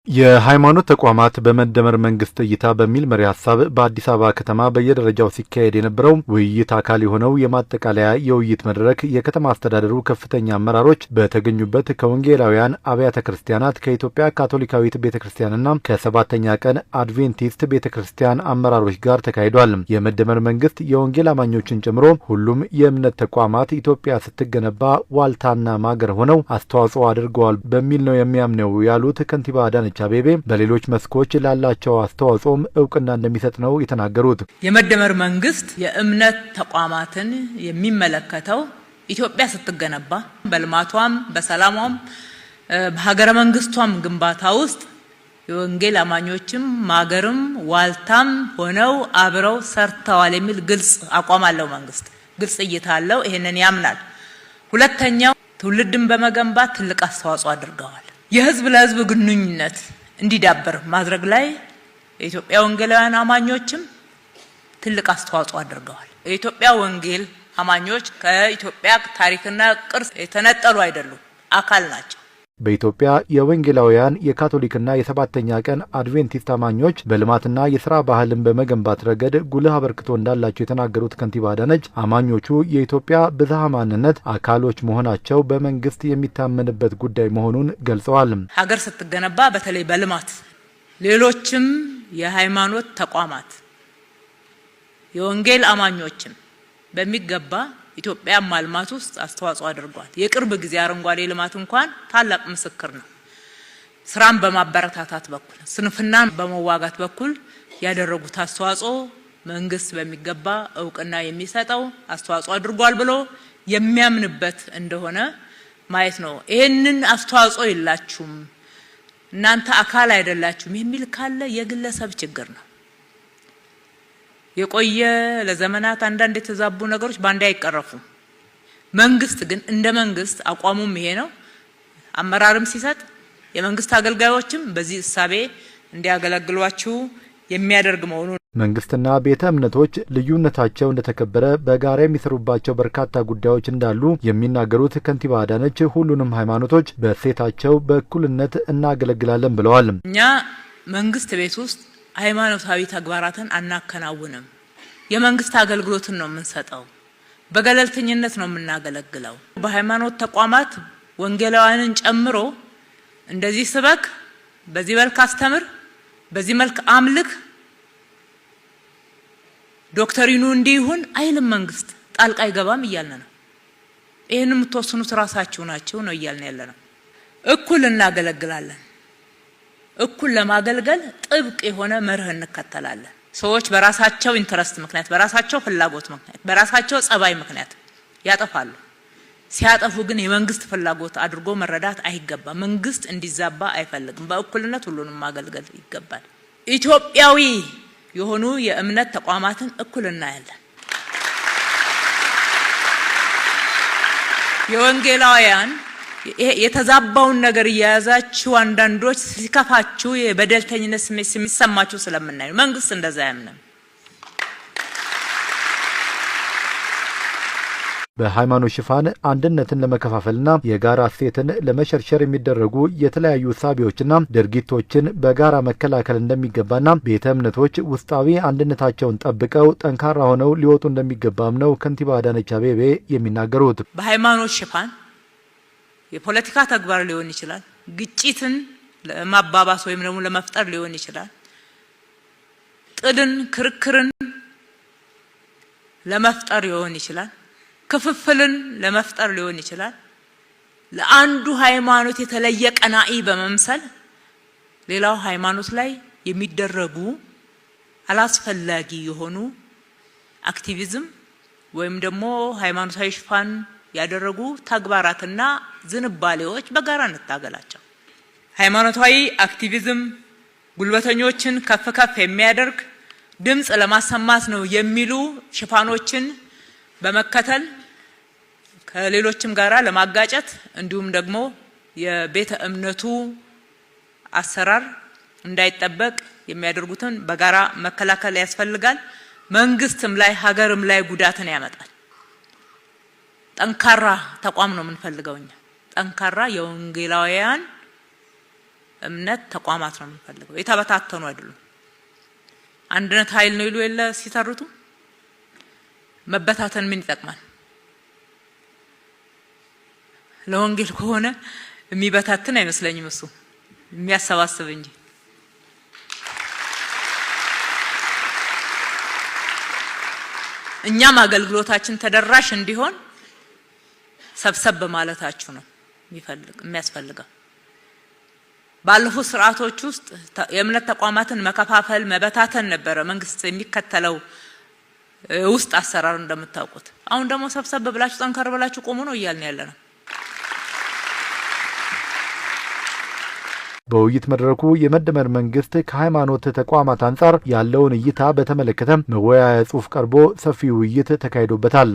የሃይማኖት ተቋማት በመደመር መንግስት እይታ በሚል መሪ ሐሳብ በአዲስ አበባ ከተማ በየደረጃው ሲካሄድ የነበረው ውይይት አካል የሆነው የማጠቃለያ የውይይት መድረክ የከተማ አስተዳደሩ ከፍተኛ አመራሮች በተገኙበት ከወንጌላውያን አብያተ ክርስቲያናት ከኢትዮጵያ ካቶሊካዊት ቤተክርስቲያንና ከሰባተኛ ቀን አድቬንቲስት ቤተክርስቲያን አመራሮች ጋር ተካሂዷል። የመደመር መንግስት የወንጌል አማኞችን ጨምሮ ሁሉም የእምነት ተቋማት ኢትዮጵያ ስትገነባ ዋልታና ማገር ሆነው አስተዋጽኦ አድርገዋል በሚል ነው የሚያምነው ያሉት ከንቲባ አዳነች አቤቤ በሌሎች መስኮች ላላቸው አስተዋጽኦም እውቅና እንደሚሰጥ ነው የተናገሩት። የመደመር መንግስት የእምነት ተቋማትን የሚመለከተው ኢትዮጵያ ስትገነባ በልማቷም በሰላሟም በሀገረ መንግስቷም ግንባታ ውስጥ የወንጌል አማኞችም ማገርም ዋልታም ሆነው አብረው ሰርተዋል የሚል ግልጽ አቋም አለው። መንግስት ግልጽ እይታ አለው። ይሄንን ያምናል። ሁለተኛው ትውልድን በመገንባት ትልቅ አስተዋጽኦ አድርገዋል። የህዝብ ለህዝብ ግንኙነት እንዲዳበር ማድረግ ላይ የኢትዮጵያ ወንጌላውያን አማኞችም ትልቅ አስተዋጽኦ አድርገዋል። የኢትዮጵያ ወንጌል አማኞች ከኢትዮጵያ ታሪክና ቅርስ የተነጠሉ አይደሉም፣ አካል ናቸው። በኢትዮጵያ የወንጌላውያን የካቶሊክና የሰባተኛ ቀን አድቬንቲስት አማኞች በልማትና የሥራ ባህልን በመገንባት ረገድ ጉልህ አበርክቶ እንዳላቸው የተናገሩት ከንቲባ አዳነች አማኞቹ የኢትዮጵያ ብዝሃ ማንነት አካሎች መሆናቸው በመንግስት የሚታመንበት ጉዳይ መሆኑን ገልጸዋል። ሀገር ስትገነባ በተለይ በልማት ሌሎችም የሃይማኖት ተቋማት የወንጌል አማኞችም በሚገባ ኢትዮጵያ ማልማት ውስጥ አስተዋጽኦ አድርጓል። የቅርብ ጊዜ አረንጓዴ ልማት እንኳን ታላቅ ምስክር ነው። ስራን በማበረታታት በኩል ስንፍናን በመዋጋት በኩል ያደረጉት አስተዋጽኦ መንግስት በሚገባ እውቅና የሚሰጠው አስተዋጽኦ አድርጓል ብሎ የሚያምንበት እንደሆነ ማየት ነው። ይሄንን አስተዋጽኦ የላችሁም እናንተ አካል አይደላችሁም የሚል ካለ የግለሰብ ችግር ነው። የቆየ ለዘመናት አንዳንድ የተዛቡ ነገሮች ባንዴ አይቀረፉም። መንግስት ግን እንደ መንግስት አቋሙም ይሄ ነው። አመራርም ሲሰጥ የመንግስት አገልጋዮችም በዚህ እሳቤ እንዲያገለግሏችሁ የሚያደርግ መሆኑን መንግስትና ቤተ እምነቶች ልዩነታቸው እንደተከበረ በጋራ የሚሰሩባቸው በርካታ ጉዳዮች እንዳሉ የሚናገሩት ከንቲባ አዳነች ሁሉንም ሃይማኖቶች በእሴታቸው በእኩልነት እናገለግላለን ብለዋል። እኛ መንግስት ቤት ውስጥ ሃይማኖታዊ ተግባራትን አናከናውንም። የመንግስት አገልግሎትን ነው የምንሰጠው። በገለልተኝነት ነው የምናገለግለው። በሃይማኖት ተቋማት ወንጌላውያንን ጨምሮ እንደዚህ ስበክ፣ በዚህ መልክ አስተምር፣ በዚህ መልክ አምልክ፣ ዶክተሪኑ እንዲሁን አይልም። መንግስት ጣልቃ አይገባም እያልን ነው። ይሄንን የምትወስኑት ራሳችሁ ናችሁ ነው እያልን ያለነው። እኩል እናገለግላለን። እኩል ለማገልገል ጥብቅ የሆነ መርህ እንከተላለን። ሰዎች በራሳቸው ኢንተረስት ምክንያት፣ በራሳቸው ፍላጎት ምክንያት፣ በራሳቸው ጸባይ ምክንያት ያጠፋሉ። ሲያጠፉ ግን የመንግስት ፍላጎት አድርጎ መረዳት አይገባም። መንግስት እንዲዛባ አይፈልግም። በእኩልነት ሁሉንም ማገልገል ይገባል። ኢትዮጵያዊ የሆኑ የእምነት ተቋማትን እኩል እናያለን። የወንጌላውያን የተዛባውን ነገር እያያዛችሁ አንዳንዶች ሲከፋችሁ የበደልተኝነት ስሜት የሚሰማችሁ ስለምናዩ መንግስት እንደዛ ያምናል። በሃይማኖት ሽፋን አንድነትን ለመከፋፈልና የጋራ እሴትን ለመሸርሸር የሚደረጉ የተለያዩ ሳቢዎችና ድርጊቶችን በጋራ መከላከል እንደሚገባና ቤተ እምነቶች ውስጣዊ አንድነታቸውን ጠብቀው ጠንካራ ሆነው ሊወጡ እንደሚገባም ነው ከንቲባ አዳነች አቤቤ የሚናገሩት። በሃይማኖት ሽፋን የፖለቲካ ተግባር ሊሆን ይችላል። ግጭትን ለማባባስ ወይም ደግሞ ለመፍጠር ሊሆን ይችላል። ጥልን፣ ክርክርን ለመፍጠር ሊሆን ይችላል። ክፍፍልን ለመፍጠር ሊሆን ይችላል። ለአንዱ ሃይማኖት የተለየ ቀናኢ በመምሰል ሌላው ሃይማኖት ላይ የሚደረጉ አላስፈላጊ የሆኑ አክቲቪዝም ወይም ደግሞ ሃይማኖታዊ ሽፋን ያደረጉ ተግባራትና ዝንባሌዎች በጋራ እንታገላቸው። ሃይማኖታዊ አክቲቪዝም ጉልበተኞችን ከፍ ከፍ የሚያደርግ ድምጽ ለማሰማት ነው የሚሉ ሽፋኖችን በመከተል ከሌሎችም ጋራ ለማጋጨት እንዲሁም ደግሞ የቤተ እምነቱ አሰራር እንዳይጠበቅ የሚያደርጉትን በጋራ መከላከል ያስፈልጋል። መንግስትም ላይ ሀገርም ላይ ጉዳትን ያመጣል። ጠንካራ ተቋም ነው የምንፈልገው እኛ። ጠንካራ የወንጌላውያን እምነት ተቋማት ነው የሚፈልገው። የተበታተኑ አይደሉም። አንድነት ኃይል ነው ይሉ የለ ሲተርቱ መበታተን ምን ይጠቅማል? ለወንጌል ከሆነ የሚበታተን አይመስለኝም እሱ የሚያሰባስብ እንጂ። እኛም አገልግሎታችን ተደራሽ እንዲሆን ሰብሰብ ማለታችሁ ነው የሚያስፈልገው። ባለፉት ስርዓቶች ውስጥ የእምነት ተቋማትን መከፋፈል መበታተን ነበረ መንግስት የሚከተለው ውስጥ አሰራር እንደምታውቁት። አሁን ደግሞ ሰብሰብ ብላችሁ ጠንከር ብላችሁ ቆሙ ነው እያልን ያለነው። በውይይት መድረኩ የመደመር መንግስት ከሃይማኖት ተቋማት አንጻር ያለውን እይታ በተመለከተ መወያያ ጽሑፍ ቀርቦ ሰፊ ውይይት ተካሂዶበታል።